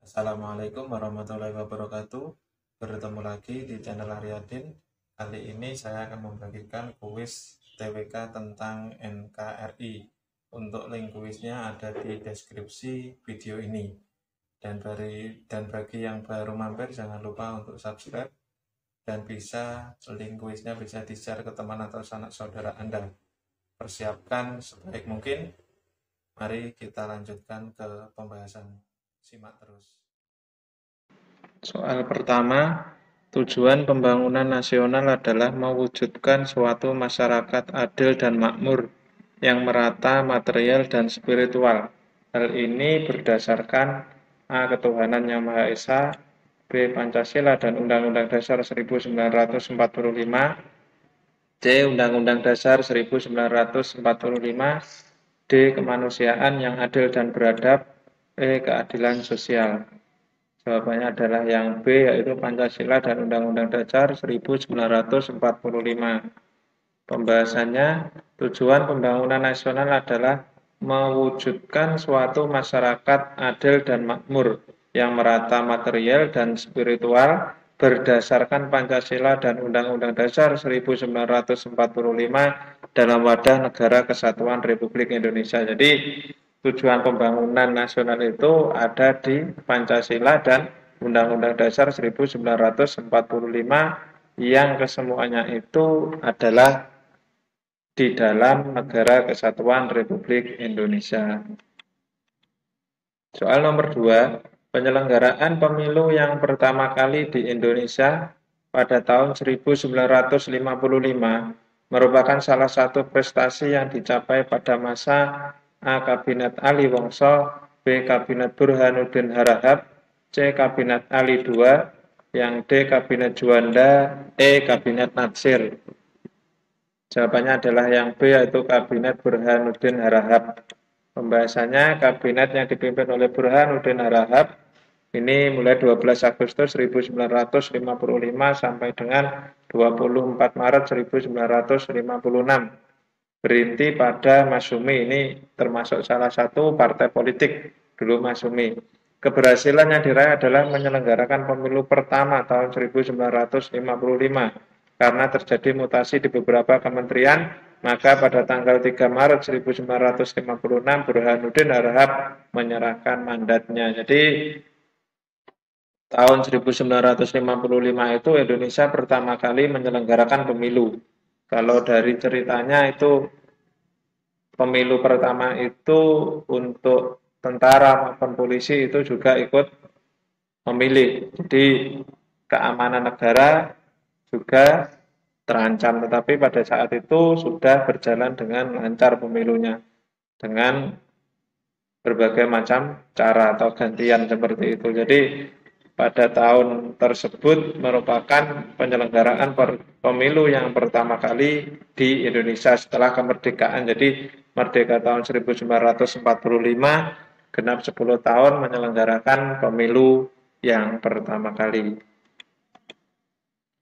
Assalamualaikum warahmatullahi wabarakatuh. Bertemu lagi di channel Aryadin. Kali ini saya akan membagikan kuis TWK tentang NKRI. Untuk link kuisnya ada di deskripsi video ini. Dan bagi yang baru mampir jangan lupa untuk subscribe dan link kuisnya bisa di-share ke teman atau sanak saudara Anda. Persiapkan sebaik mungkin. Mari kita lanjutkan ke pembahasan. Simak terus. Soal pertama, tujuan pembangunan nasional adalah mewujudkan suatu masyarakat adil dan makmur yang merata material dan spiritual. Hal ini berdasarkan A. Ketuhanan Yang Maha Esa, B. Pancasila dan Undang-Undang Dasar 1945, C. Undang-Undang Dasar 1945, D. Kemanusiaan yang adil dan beradab, E. Keadilan sosial. Jawabannya adalah yang B, yaitu Pancasila dan Undang-Undang Dasar 1945. Pembahasannya, tujuan pembangunan nasional adalah mewujudkan suatu masyarakat adil dan makmur yang merata material dan spiritual berdasarkan Pancasila dan Undang-Undang Dasar 1945 dalam wadah negara kesatuan Republik Indonesia. Jadi tujuan pembangunan nasional itu ada di Pancasila dan Undang-Undang Dasar 1945 yang kesemuanya itu adalah di dalam negara kesatuan Republik Indonesia. Soal nomor 2, penyelenggaraan pemilu yang pertama kali di Indonesia pada tahun 1955 merupakan salah satu prestasi yang dicapai pada masa A. Kabinet Ali Wongso, B. Kabinet Burhanuddin Harahap, C. Kabinet Ali II, yang D. Kabinet Juanda, E. Kabinet Natsir. Jawabannya adalah yang B, yaitu Kabinet Burhanuddin Harahap. Pembahasannya, kabinet yang dipimpin oleh Burhanuddin Harahap ini mulai 12 Agustus 1955 sampai dengan 24 Maret 1956. Berinti pada Masyumi, ini termasuk salah satu partai politik dulu Masyumi. Keberhasilan yang diraih adalah menyelenggarakan pemilu pertama tahun 1955. Karena terjadi mutasi di beberapa kementerian, maka pada tanggal 3 Maret 1956 Burhanuddin Harahap menyerahkan mandatnya. Jadi tahun 1955 itu Indonesia pertama kali menyelenggarakan pemilu. Kalau dari ceritanya itu pemilu pertama itu untuk tentara maupun polisi itu juga ikut memilih. Jadi keamanan negara juga terancam, tetapi pada saat itu sudah berjalan dengan lancar pemilunya dengan berbagai macam cara atau gantian seperti itu. Jadi pada tahun tersebut merupakan penyelenggaraan pemilu yang pertama kali di Indonesia setelah kemerdekaan. Jadi merdeka tahun 1945, genap 10 tahun menyelenggarakan pemilu yang pertama kali.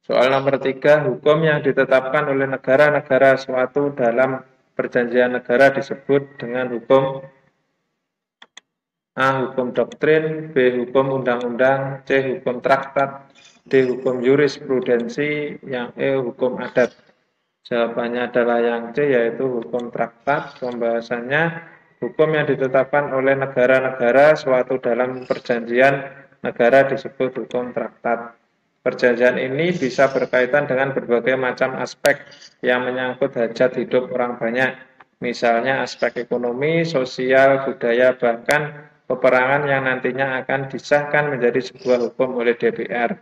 Soal nomor 3, hukum yang ditetapkan oleh negara-negara suatu dalam perjanjian negara disebut dengan hukum A. Hukum doktrin, B. Hukum undang-undang, C. Hukum traktat, D. Hukum jurisprudensi, yang E. Hukum adat. Jawabannya adalah yang C, yaitu hukum traktat. Pembahasannya, hukum yang ditetapkan oleh negara-negara suatu dalam perjanjian negara disebut hukum traktat. Perjanjian ini bisa berkaitan dengan berbagai macam aspek yang menyangkut hajat hidup orang banyak. Misalnya aspek ekonomi, sosial, budaya, bahkan peperangan yang nantinya akan disahkan menjadi sebuah hukum oleh DPR.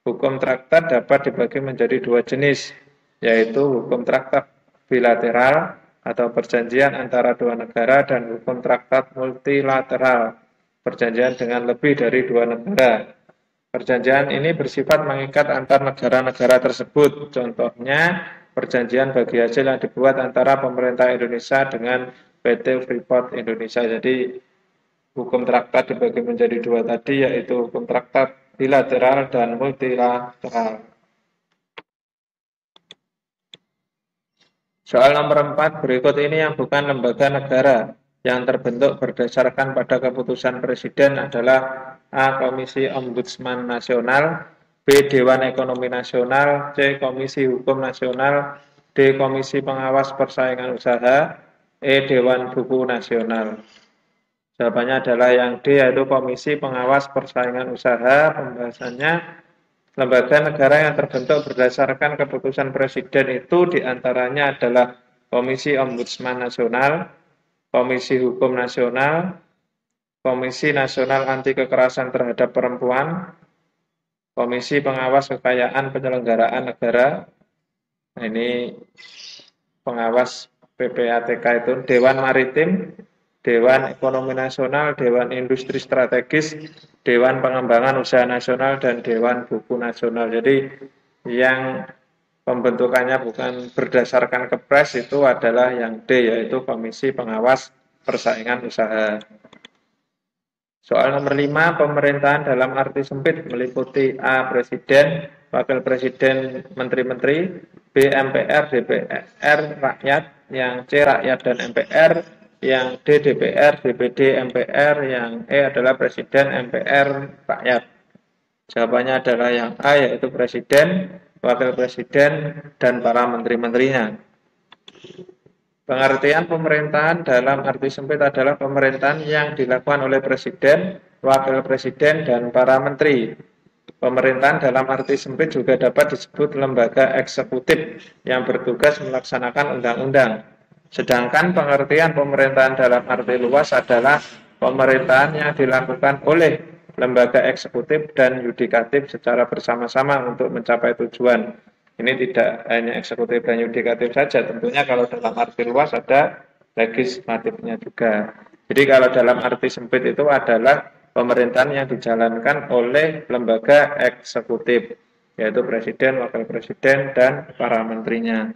Hukum traktat dapat dibagi menjadi dua jenis, yaitu hukum traktat bilateral atau perjanjian antara dua negara dan hukum traktat multilateral, perjanjian dengan lebih dari dua negara. Perjanjian ini bersifat mengikat antar negara-negara tersebut. Contohnya, perjanjian bagi hasil yang dibuat antara pemerintah Indonesia dengan PT Freeport Indonesia. Jadi, hukum traktat dibagi menjadi dua tadi, yaitu hukum traktat bilateral dan multilateral. Soal nomor 4, berikut ini yang bukan lembaga negara yang terbentuk berdasarkan pada keputusan Presiden adalah A. Komisi Ombudsman Nasional, B. Dewan Ekonomi Nasional, C. Komisi Hukum Nasional, D. Komisi Pengawas Persaingan Usaha, E. Dewan Buku Nasional. Jawabannya adalah yang D, yaitu Komisi Pengawas Persaingan Usaha. Pembahasannya, lembaga negara yang terbentuk berdasarkan keputusan Presiden itu diantaranya adalah Komisi Ombudsman Nasional, Komisi Hukum Nasional, Komisi Nasional Anti Kekerasan Terhadap Perempuan, Komisi Pengawas Kekayaan Penyelenggaraan Negara. Nah, ini pengawas PPATK itu, Dewan Maritim, Dewan Ekonomi Nasional, Dewan Industri Strategis, Dewan Pengembangan Usaha Nasional, dan Dewan Buku Nasional. Jadi yang pembentukannya bukan berdasarkan Kepres itu adalah yang D, yaitu Komisi Pengawas Persaingan Usaha. Soal nomor 5, pemerintahan dalam arti sempit meliputi A. Presiden, Wakil Presiden, Menteri-Menteri, B. MPR, DPR, Rakyat, yang C. Rakyat dan MPR, yang D. DPR, DPD, MPR, yang E adalah Presiden, MPR, Rakyat. Jawabannya adalah yang A, yaitu Presiden, Wakil Presiden, dan para menteri-menterinya. Pengertian pemerintahan dalam arti sempit adalah pemerintahan yang dilakukan oleh Presiden, Wakil Presiden, dan para menteri. Pemerintahan dalam arti sempit juga dapat disebut lembaga eksekutif yang bertugas melaksanakan undang-undang. Sedangkan pengertian pemerintahan dalam arti luas adalah pemerintahan yang dilakukan oleh lembaga eksekutif dan yudikatif secara bersama-sama untuk mencapai tujuan. Ini tidak hanya eksekutif dan yudikatif saja, tentunya kalau dalam arti luas ada legislatifnya juga. Jadi kalau dalam arti sempit itu adalah pemerintahan yang dijalankan oleh lembaga eksekutif, yaitu Presiden, Wakil Presiden, dan para menterinya.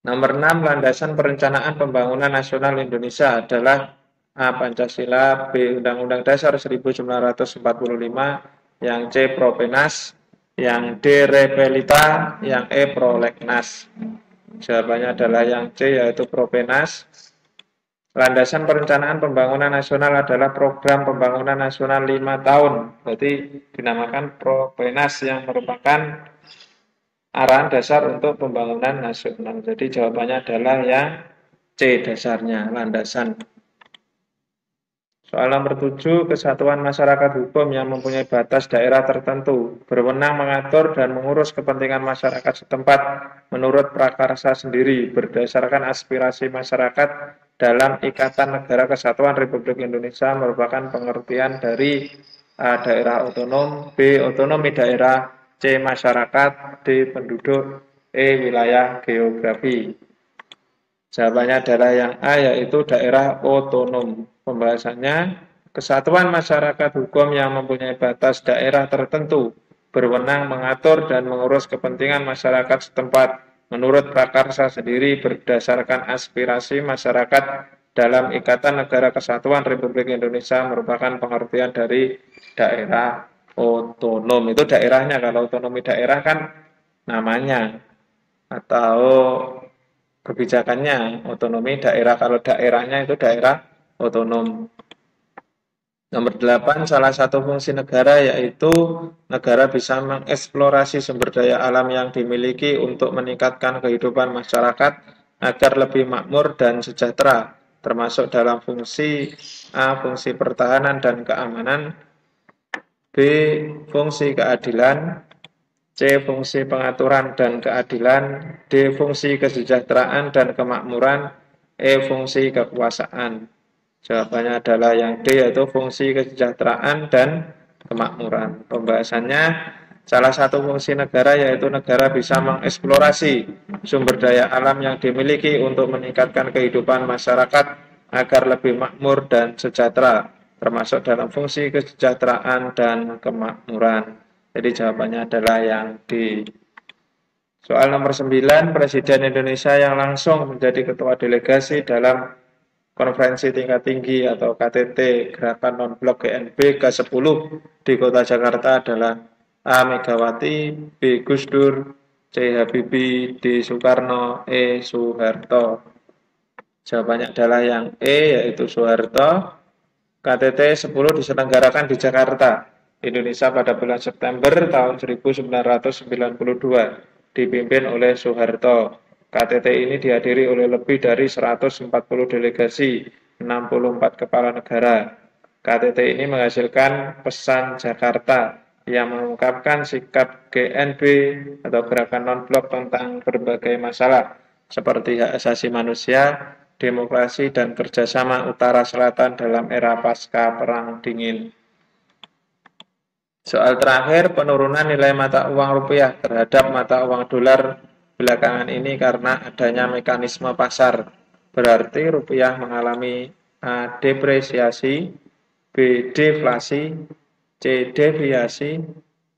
Nomor 6, landasan perencanaan pembangunan nasional Indonesia adalah A. Pancasila, B. Undang-Undang Dasar 1945, yang C. Propenas, yang D. Repelita, yang E. Prolegnas. Jawabannya adalah yang C, yaitu Propenas. Landasan perencanaan pembangunan nasional adalah program pembangunan nasional 5 tahun. Berarti dinamakan Propenas, yang merupakan arahan dasar untuk pembangunan nasional. Jadi jawabannya adalah yang C, dasarnya, landasan. Soal nomor 7, kesatuan masyarakat hukum yang mempunyai batas daerah tertentu berwenang mengatur dan mengurus kepentingan masyarakat setempat menurut prakarsa sendiri berdasarkan aspirasi masyarakat dalam Ikatan Negara Kesatuan Republik Indonesia merupakan pengertian dari A. Daerah otonom, B. Otonomi daerah, C. Masyarakat, D. Penduduk, E. Wilayah geografi. Jawabannya adalah yang A, yaitu daerah otonom. Pembahasannya, kesatuan masyarakat hukum yang mempunyai batas daerah tertentu berwenang mengatur dan mengurus kepentingan masyarakat setempat menurut prakarsa sendiri berdasarkan aspirasi masyarakat dalam Ikatan Negara Kesatuan Republik Indonesia merupakan pengertian dari daerah otonom. Itu daerahnya, kalau otonomi daerah kan namanya atau kebijakannya. Otonomi daerah, kalau daerahnya itu daerah otonom. Nomor 8, salah satu fungsi negara yaitu negara bisa mengeksplorasi sumber daya alam yang dimiliki untuk meningkatkan kehidupan masyarakat agar lebih makmur dan sejahtera, termasuk dalam fungsi A. Fungsi pertahanan dan keamanan, B. Fungsi keadilan, C. Fungsi pengaturan dan keadilan, D. Fungsi kesejahteraan dan kemakmuran, E. Fungsi kekuasaan. Jawabannya adalah yang D, yaitu fungsi kesejahteraan dan kemakmuran. Pembahasannya, salah satu fungsi negara yaitu negara bisa mengeksplorasi sumber daya alam yang dimiliki untuk meningkatkan kehidupan masyarakat agar lebih makmur dan sejahtera, termasuk dalam fungsi kesejahteraan dan kemakmuran. Jadi jawabannya adalah yang D. Soal nomor 9, Presiden Indonesia yang langsung menjadi ketua delegasi dalam Konferensi Tingkat Tinggi atau KTT Gerakan Non-Blok GNB ke-10 di Kota Jakarta adalah A. Megawati, B. Gus Dur, C. Habibie, D. Soekarno, E. Soeharto. Jawabannya adalah yang E, yaitu Soeharto. KTT 10 diselenggarakan di Jakarta, Indonesia pada bulan September tahun 1992, dipimpin oleh Soeharto. KTT ini dihadiri oleh lebih dari 140 delegasi, 64 kepala negara. KTT ini menghasilkan pesan Jakarta yang mengungkapkan sikap GNB atau Gerakan Non-Blok tentang berbagai masalah seperti hak asasi manusia, demokrasi, dan kerjasama Utara Selatan dalam era pasca Perang Dingin. Soal terakhir, penurunan nilai mata uang rupiah terhadap mata uang dolar belakangan ini karena adanya mekanisme pasar. Berarti rupiah mengalami A. Depresiasi, B. Deflasi, C. Deviasi,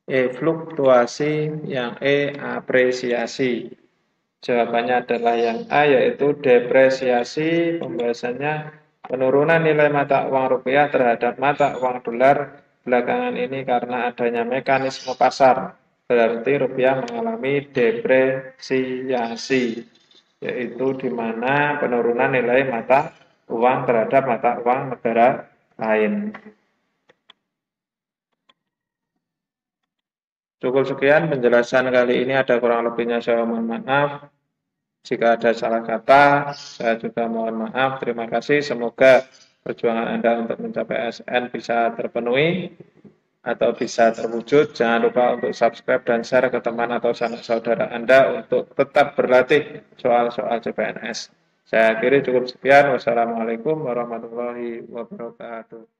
E. Fluktuasi, yang E. Apresiasi. Jawabannya adalah yang A, yaitu depresiasi. Pembahasannya penurunan nilai mata uang rupiah terhadap mata uang dolar belakangan ini karena adanya mekanisme pasar. Berarti rupiah mengalami depresiasi, yaitu di mana penurunan nilai mata uang terhadap mata uang negara lain. Cukup sekian penjelasan kali ini, ada kurang lebihnya saya mohon maaf. Jika ada salah kata, saya juga mohon maaf. Terima kasih. Semoga perjuangan Anda untuk mencapai ASN bisa terpenuhi atau bisa terwujud. Jangan lupa untuk subscribe dan share ke teman atau sanak saudara Anda untuk tetap berlatih soal-soal CPNS. Saya akhiri cukup sekian. Wassalamualaikum warahmatullahi wabarakatuh.